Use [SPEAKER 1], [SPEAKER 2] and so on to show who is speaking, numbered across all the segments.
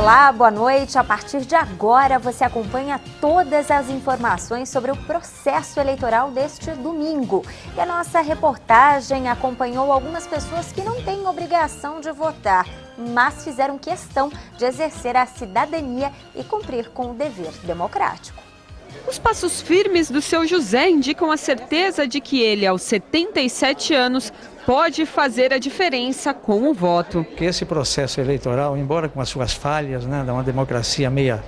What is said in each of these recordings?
[SPEAKER 1] Olá, boa noite. A partir de agora você acompanha todas as informações sobre o processo eleitoral deste domingo. E a nossa reportagem acompanhou algumas pessoas que não têm obrigação de votar, mas fizeram questão de exercer a cidadania e cumprir com o dever democrático.
[SPEAKER 2] Os passos firmes do seu José indicam a certeza de que ele, aos 77 anos, pode fazer a diferença com o voto.
[SPEAKER 3] Que esse processo eleitoral, embora com as suas falhas, né, de uma democracia meia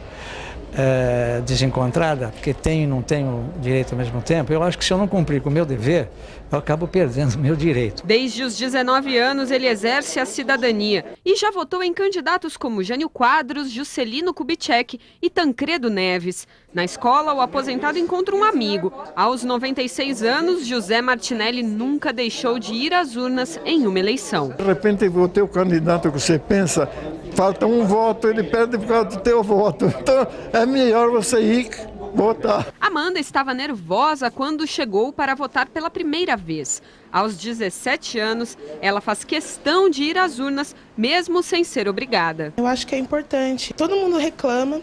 [SPEAKER 3] desencontrada, porque tem e não tem o direito ao mesmo tempo, eu acho que se eu não cumprir com o meu dever, eu acabo perdendo o meu direito.
[SPEAKER 2] Desde os 19 anos, ele exerce a cidadania e já votou em candidatos como Jânio Quadros, Juscelino Kubitschek e Tancredo Neves. Na escola, o aposentado encontra um amigo. Aos 96 anos, José Martinelli nunca deixou de ir às urnas em uma eleição.
[SPEAKER 4] De repente, o teu candidato que você pensa, falta um voto, ele perde por causa do teu voto. Então, é melhor você ir votar.
[SPEAKER 2] Amanda estava nervosa quando chegou para votar pela primeira vez. Aos 17 anos, ela faz questão de ir às urnas, mesmo sem ser obrigada.
[SPEAKER 5] Eu acho que é importante. Todo mundo reclama,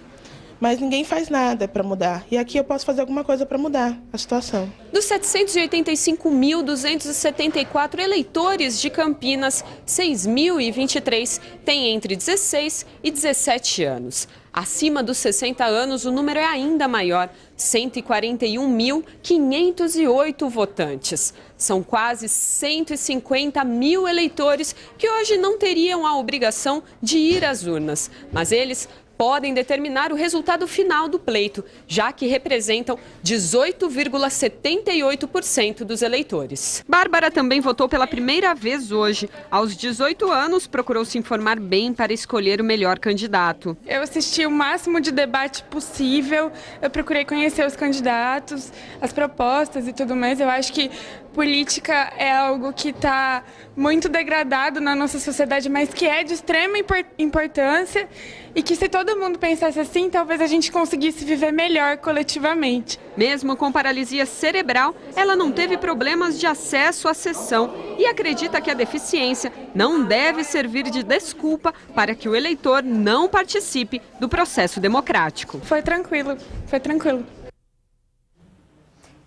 [SPEAKER 5] mas ninguém faz nada para mudar. E aqui eu posso fazer alguma coisa para mudar a situação.
[SPEAKER 2] Dos 785.274 eleitores de Campinas, 6.023 têm entre 16 e 17 anos. Acima dos 60 anos, o número é ainda maior, 141.508 votantes. São quase 150 mil eleitores que hoje não teriam a obrigação de ir às urnas, mas eles podem determinar o resultado final do pleito, já que representam 18,78% dos eleitores. Bárbara também votou pela primeira vez hoje. Aos 18 anos, procurou se informar bem para escolher o melhor candidato.
[SPEAKER 6] Eu assisti o máximo de debate possível, eu procurei conhecer os candidatos, as propostas e tudo mais. Eu acho que política é algo que está muito degradado na nossa sociedade, mas que é de extrema importância e que se todo mundo pensasse assim, talvez a gente conseguisse viver melhor coletivamente.
[SPEAKER 2] Mesmo com paralisia cerebral, ela não teve problemas de acesso à sessão e acredita que a deficiência não deve servir de desculpa para que o eleitor não participe do processo democrático.
[SPEAKER 6] Foi tranquilo, foi tranquilo.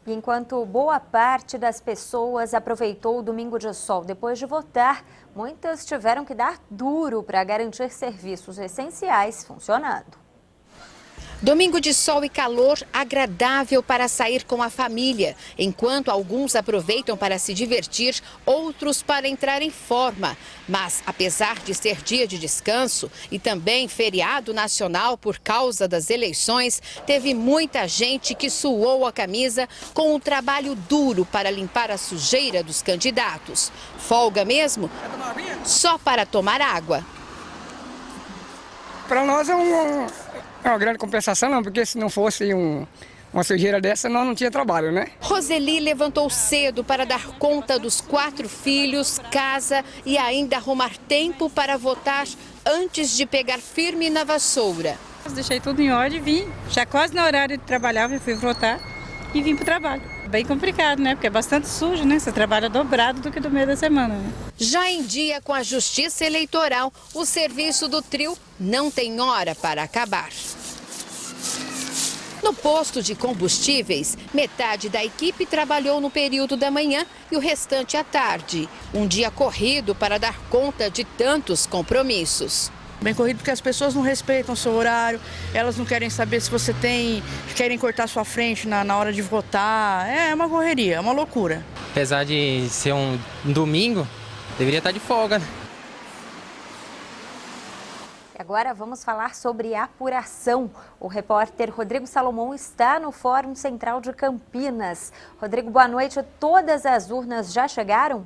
[SPEAKER 1] E enquanto boa parte das pessoas aproveitou o domingo de sol depois de votar, muitas tiveram que dar duro para garantir serviços essenciais funcionando.
[SPEAKER 7] Domingo de sol e calor agradável para sair com a família. Enquanto alguns aproveitam para se divertir, outros para entrar em forma. Mas, apesar de ser dia de descanso e também feriado nacional por causa das eleições, teve muita gente que suou a camisa com um trabalho duro para limpar a sujeira dos candidatos. Folga mesmo? Só para tomar água.
[SPEAKER 8] Para nós é uma grande compensação, não, porque se não fosse uma sujeira dessa, nós não tinha trabalho, né?
[SPEAKER 7] Roseli levantou cedo para dar conta dos 4 filhos, casa e ainda arrumar tempo para votar antes de pegar firme na vassoura.
[SPEAKER 9] Deixei tudo em ordem e vim, já quase no horário de trabalhar, eu fui votar e vim para o trabalho. Bem complicado, né? Porque é bastante sujo, né? Você trabalha dobrado do que do meio da semana, né?
[SPEAKER 7] Já em dia com a Justiça Eleitoral, o serviço do trio não tem hora para acabar. No posto de combustíveis, metade da equipe trabalhou no período da manhã e o restante à tarde. Um dia corrido para dar conta de tantos compromissos.
[SPEAKER 10] Bem corrido porque as pessoas não respeitam o seu horário, elas não querem saber se você querem cortar sua frente na hora de votar. É uma correria, é uma loucura.
[SPEAKER 11] Apesar de ser um domingo, deveria estar de folga, né?
[SPEAKER 1] Agora vamos falar sobre apuração. O repórter Rodrigo Salomão está no Fórum Central de Campinas. Rodrigo, boa noite. Todas as urnas já chegaram?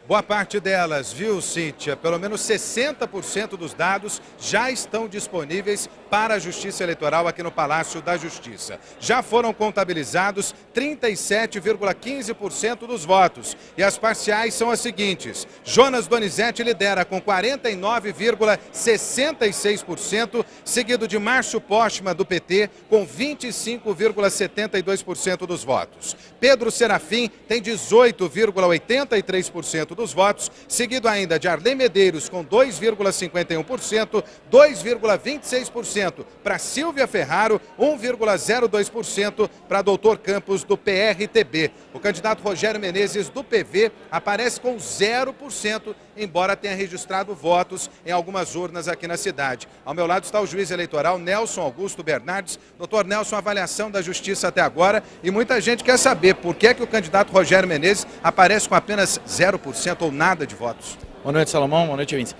[SPEAKER 12] Boa parte delas, viu, Cíntia? Pelo menos 60% dos dados já estão disponíveis para a Justiça Eleitoral aqui no Palácio da Justiça. Já foram contabilizados 37,15% dos votos. E as parciais são as seguintes. Jonas Donizete lidera com 49,66%, seguido de Márcio Postman, do PT, com 25,72% dos votos. Pedro Serafim tem 18,83% dos votos, seguido ainda de Arley Medeiros com 2,51%, 2,26% para Silvia Ferraro, 1,02% para Doutor Campos do PRTB. O candidato Rogério Menezes do PV aparece com 0%, embora tenha registrado votos em algumas urnas aqui na cidade. Ao meu lado está o juiz eleitoral Nelson Augusto Bernardes. Doutor Nelson, avaliação da justiça até agora, e muita gente quer saber por que o candidato Rogério Menezes aparece com apenas 0% ou nada de votos.
[SPEAKER 13] Boa noite, Salomão. Boa noite, ouvintes.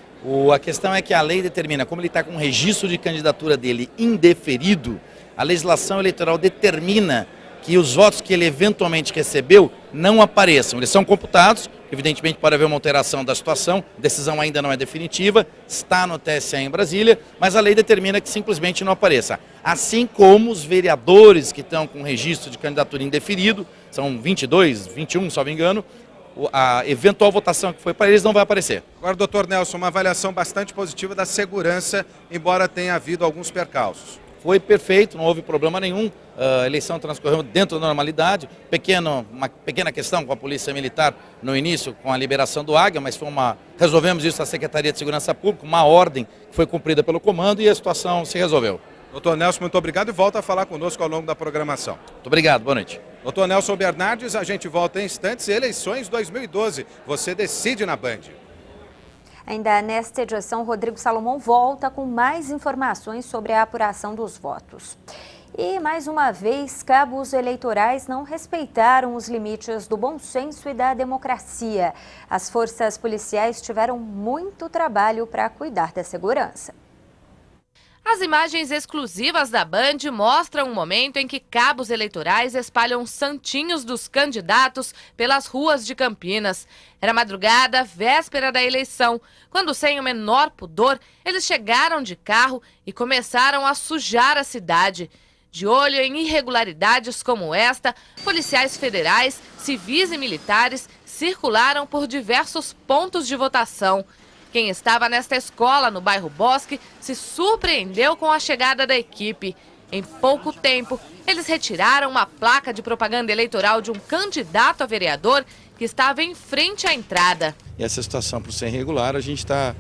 [SPEAKER 13] A questão é que a lei determina, como ele está com o registro de candidatura dele indeferido, a legislação eleitoral determina que os votos que ele eventualmente recebeu não apareçam. Eles são computados, evidentemente pode haver uma alteração da situação, a decisão ainda não é definitiva, está no TSE em Brasília, mas a lei determina que simplesmente não apareça. Assim como os vereadores que estão com registro de candidatura indeferido, são 22, 21, se não me engano, a eventual votação que foi para eles não vai aparecer.
[SPEAKER 12] Agora, doutor Nelson, uma avaliação bastante positiva da segurança, embora tenha havido alguns percalços.
[SPEAKER 13] Foi perfeito, não houve problema nenhum, a eleição transcorreu dentro da normalidade, uma pequena questão com a Polícia Militar no início, com a liberação do Águia, mas resolvemos isso na Secretaria de Segurança Pública, uma ordem que foi cumprida pelo comando e a situação se resolveu.
[SPEAKER 12] Doutor Nelson, muito obrigado e volta a falar conosco ao longo da programação.
[SPEAKER 13] Muito obrigado, boa noite.
[SPEAKER 12] Doutor Nelson Bernardes, a gente volta em instantes, eleições 2012, você decide na Band.
[SPEAKER 1] Ainda nesta edição, Rodrigo Salomão volta com mais informações sobre a apuração dos votos. E, mais uma vez, cabos eleitorais não respeitaram os limites do bom senso e da democracia. As forças policiais tiveram muito trabalho para cuidar da segurança.
[SPEAKER 14] As imagens exclusivas da Band mostram um momento em que cabos eleitorais espalham santinhos dos candidatos pelas ruas de Campinas. Era madrugada, véspera da eleição, quando, sem o menor pudor, eles chegaram de carro e começaram a sujar a cidade. De olho em irregularidades como esta, policiais federais, civis e militares circularam por diversos pontos de votação. Quem estava nesta escola, no bairro Bosque, se surpreendeu com a chegada da equipe. Em pouco tempo, eles retiraram uma placa de propaganda eleitoral de um candidato a vereador que estava em frente à entrada.
[SPEAKER 15] E essa situação, por ser irregular, a gente está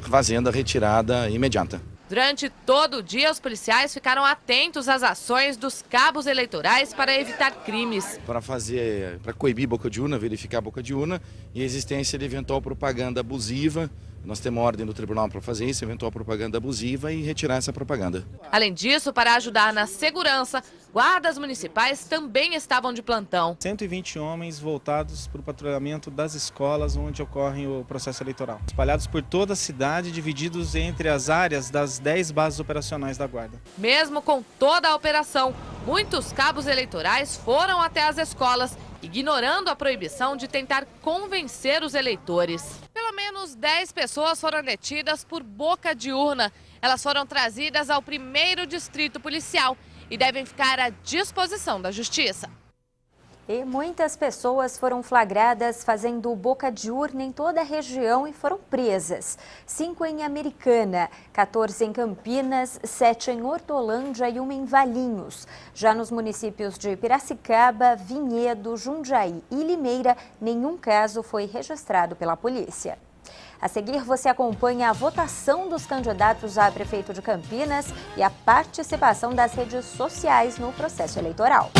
[SPEAKER 15] fazendo a retirada imediata.
[SPEAKER 14] Durante todo o dia, os policiais ficaram atentos às ações dos cabos eleitorais para evitar crimes.
[SPEAKER 15] Para coibir boca de urna, verificar a boca de urna e a existência de eventual propaganda abusiva. Nós temos ordem do tribunal para fazer isso, eventual propaganda abusiva e retirar essa propaganda.
[SPEAKER 14] Além disso, para ajudar na segurança, guardas municipais também estavam de plantão.
[SPEAKER 16] 120 homens voltados para o patrulhamento das escolas onde ocorre o processo eleitoral. Espalhados por toda a cidade, divididos entre as áreas das 10 bases operacionais da Guarda.
[SPEAKER 14] Mesmo com toda a operação, muitos cabos eleitorais foram até as escolas, ignorando a proibição de tentar convencer os eleitores. Pelo menos 10 pessoas foram detidas por boca de urna. Elas foram trazidas ao 1º Distrito Policial e devem ficar à disposição da Justiça.
[SPEAKER 1] E muitas pessoas foram flagradas fazendo boca de urna em toda a região e foram presas. 5 em Americana, 14 em Campinas, 7 em Hortolândia e 1 em Valinhos. Já nos municípios de Piracicaba, Vinhedo, Jundiaí e Limeira, nenhum caso foi registrado pela polícia. A seguir, você acompanha a votação dos candidatos a prefeito de Campinas e a participação das redes sociais no processo eleitoral.